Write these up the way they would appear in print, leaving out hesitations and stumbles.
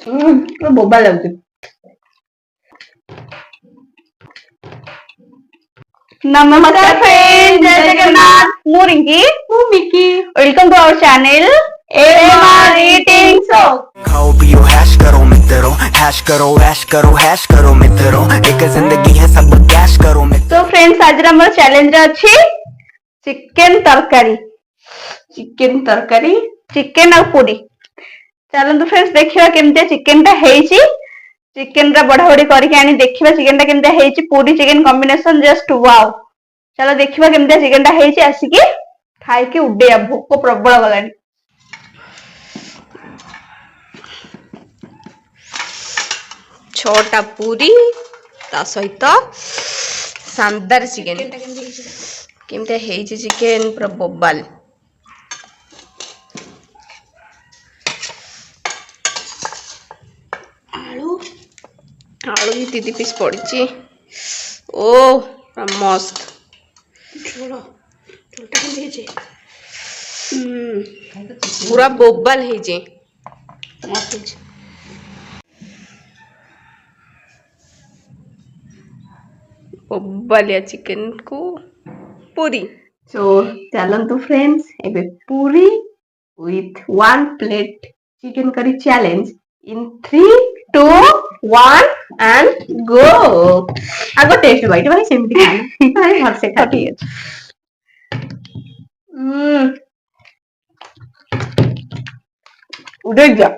ବୋବା ଲାଗୁଛି। नमस्कार फ्रेंड, जय जगन्नाथ। ମୁଁ ରିଙ୍କି, ମୁଁ Miki. Welcome to our channel MR eating show. खाओ पियो हैश करो मित्रों, हैश करो ऐश करो मित्रों, एक जिंदगी है सब कैश करो मित्रों। तो फ्रेंड्स आज हमर चैलेंज अछि चिकन तरकारी। चिकन और पूरी। चलନ୍ତୁ फ्रेंड्स देखिवा केमते चिकन ता हेइची। चिकन रा बड़ा बड़ी करके आनी देखिवा चिकन ता केमते हेइची। पूरी चिकन कॉम्बिनेशन जस्ट वाओ। चलो देखिवा केमते चिकन ता हेइची। आसिकी खाई के उड्डेया, भोक प्रबल गलानी। छोटा पूरी ता सहित शानदार चिकन केमते हेइची। चिकन पूरा बोबाल। आलू भी 3 पीस पड़ी। ओ मस्त पूरा बोबाल है। बोबालिया चिकन को पूरी। सो चलନ୍ତୁ फ्रेंड्स एबे पूरी with 1 plate chicken curry challenge in 3 2 1 and go। आगो टेस्ट बाइट भाई सेमती खाना भाई घर से खा। ठीक है। उधर जा।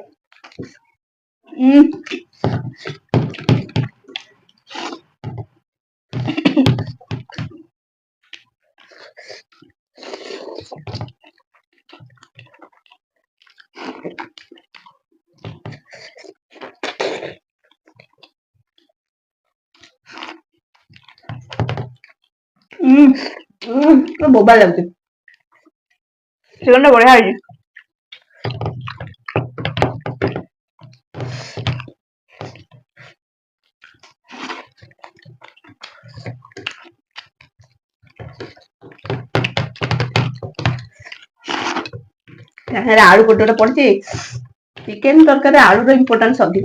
तो बोबा लाଗୁଛି। चिकन टा बढ़िया है। आलू गोटे गोटे पड़ती। चिकेन तरकारी आलू रो इम्पोर्टेंस अधिक।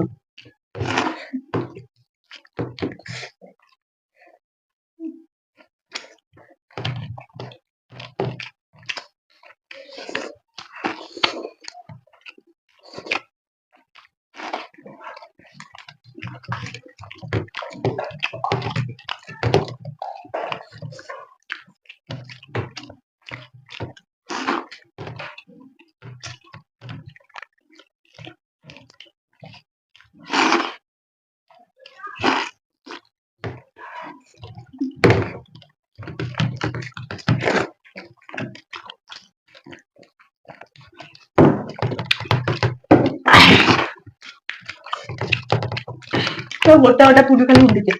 तो गोटा गोटा पूरी खाली उड़ीचे।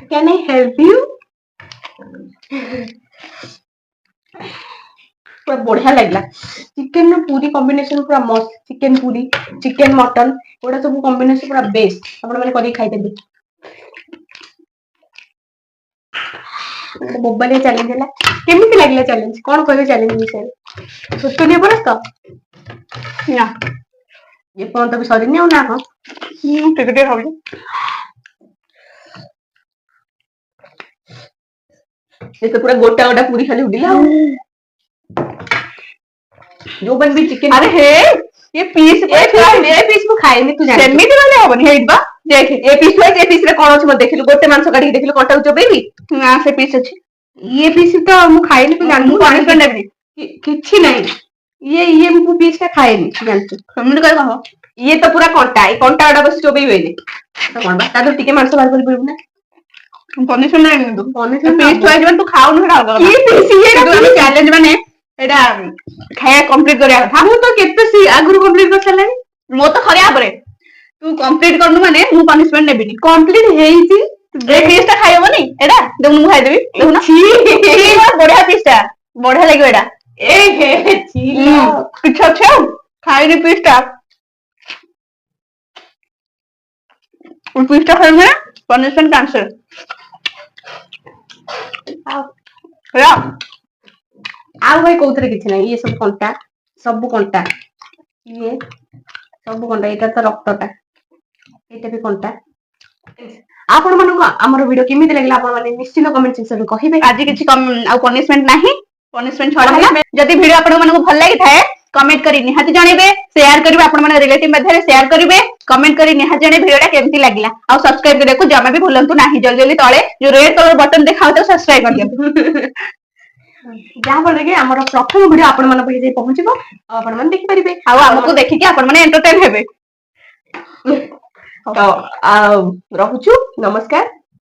Can I help you? ପୁରା ବଢିଆ ଲାଗିଲା। ଚିକେନ ର ପୁରୀ କମ୍ବିନେସନ ପୁରା ମସ୍ତ। ଚିକେନ ପୁରୀ, ଚିକେନ ମଟନ ଏଗୁଡା ସବୁ କମ୍ବିନେସନ ପୁରା ବେଷ୍ଟ। ଆପଣ ମାନେ କରିକି ଖାଇପାରିବେ। ମୋବାଇଲ ଚ୍ୟାଲେଞ୍ଜ ହେଲା। କେମିତି ଲାଗିଲା ଚ୍ୟାଲେଞ୍ଜ? କଣ କହିବେ ଚ୍ୟାଲେଞ୍ଜ ବିଷୟରେ? ସୁସ୍ଥ ଆପଣ ତ ନା ଏପର୍ଯ୍ୟନ୍ତ ବି ସରିନି ଆଉ ନା କଣ? ଟିକେ ଟିକେ ଖାଉଛି। ସେ ତ ପୁରା ଗୋଟା ଗୋଟା ପୁରୀ ଖାଲି ଉଠିଲା ଆଉ। ଯୋଉମାନେ ବି ଚିକେନ ଆରେ ହେ ये पीस ଏ ପିସ୍ ମୁଁ ଖାଏନି ତୁ ଜାଣିଛୁ। ସେମିତି ଗଲେ ହବନି ହେଇଟି ବା ଦେଖେ ଏ ପିସ୍ ଏ ପିସ୍ ରେ କଣ ଅଛି ମତେ ଦେଖିଲୁ? ଗୋଟେ ମାଂସ କାଢିକି ଦେଖିଲୁ କଣ୍ଟାକୁ ଚୋବେଇବି? ନା ସେ ପିସ୍ ଅଛି। ଇଏ ପିସ୍ ତ ମୁଁ ଖାଏନି ତୁ ଜାଣିଛୁ। ମୁଁ ପନିଶମେଣ୍ଟ ନେବିନି। କିଛି ନାହିଁ। ଇଏ ମୁଁ ପିସ୍ ଟା ଖାଏନି ତୁ ଜାଣିଛୁ। ସେମିତି କହିଲେ କଣ ହବ? ଇଏ ତ ପୁରା କଣ୍ଟା। ଏଇ କଣ୍ଟା ଗୁଡା ବସି ଚୋବେଇ ହୁଏନି। କଣ ବା ତା ଦେହରୁ ଟିକେ ମାଂସ ବାହାର କରିପାରିବୁ ନା? ପନିଶମେଣ୍ଟ ନେବି କିନ୍ତୁ Punishment ପିସ୍ ନବ। ଥୁଆ ହେଇଛି ମାନେ ତୁ ଖାଉନୁ ସେଟା ଅଲଗା କି କଥା। piece? ଇଏଟା କିନ୍ତୁ ଆମେ piece? ଚ୍ୟାଲେଞ୍ଜ ମାନେ ଏଇଟା ଖାଇବା କମ୍ପ୍ଲିଟ କରିବା କଥା। ମୁଁ ତ କେତେ ଆଗରୁ କମ୍ପ୍ଲିଟ କରିସାରିଲାଣି। ମୋ ତ ଖରିଆ ପରେ ତୁ କମ୍ପ୍ଲିଟ କରନୁ ମାନେ ମୁଁ ପନିଶମେଣ୍ଟ ନେବିନି। କମ୍ପ୍ଲିଟ ହେଇଛି। ଏ ପିସ୍ ଟା ଖାଇହବନି ଏଇଟା ଦେଖୁନୁ ମୁଁ ଖାଇଦେବି ଦେଖୁନ ଛି। ବଢିଆ ପିସ୍ ଟା ବଢିଆ ଲାଗିବ ଏଇଟା। ଏ ହେ ଛି ଲୋ। କିଛି ଅଛି ଆଉ ଖାଇନି ପିସ୍ ଟା ପିସ୍ ଟା ଖାଇବି ମାନେ ପନିଶମେଣ୍ଟ କ୍ୟାନ୍ସେଲ। ଆଉ ହେଲା ଆଉ ଭାଇ କୋଉଥିରେ କିଛି ନାହିଁ। ଇଏ ସବୁ କଣ୍ଟା, ସବୁ କଣ୍ଟା। ଇଏ ସବୁ କଣ୍ଟା। ଏଇଟା ତ ରକ୍ତଟା, ଏଇଟା ବି କଣ୍ଟା। ଆପଣ ମାନଙ୍କୁ ଆମର ଭିଡିଓ କେମିତି ଲାଗିଲା ଆପଣ ମାନେ ନିଶ୍ଚିତ କମେଣ୍ଟ ସେକ୍ସନରେ କହିବେ। ଆଜି କିଛି ଆଉ ପନିଶମେଣ୍ଟ ନାହିଁ। ପନିଶମେଣ୍ଟ ଛଡା ହେଲା। Punishment ଯଦି ଭିଡିଓ ଆପଣମାନଙ୍କୁ ଭଲ ଲାଗିଥାଏ କମେଣ୍ଟ କରି ନିହାତି ଜଣେଇବେ। ସେୟାର କରିବେ ଆପଣମାନଙ୍କ ରିଲେଟିଭ ମଧ୍ୟରେ ସେୟାର କରିବେ। କମେଣ୍ଟ କରି ନିହାତି ଜଣେଇବେ ଭିଡିଓଟା କେମିତି ଲାଗିଲା। ଆଉ ସବସ୍କ୍ରାଇବ କରିବାକୁ ଜମା ବି ଭୁଲନ୍ତୁ ନାହିଁ। ଜଲ୍ଦି ଜଲ୍ଦି ତଳେ ଯୋଉ ରେଡ୍ କଲର ବଟନ ଦେଖାଯାଉଥିବ ସବସ୍କ୍ରାଇବ କରିଦିଅନ୍ତୁ। ଯାହା ଫଳରେ କି ଆମର ପ୍ରଥମ ଭିଡିଓ ଆପଣ ମାନଙ୍କ ପାଖରେ ଯାଇ ପହଞ୍ଚିବ ଆଉ ଆପଣ ମାନେ ଦେଖିପାରିବେ। ଆଉ ଆମକୁ ଦେଖିକି ଆପଣ ମାନେ ଏଣ୍ଟରଟେନ ହେବେ। ତ ଆଉ ରହୁଛୁ ନମସ୍କାର।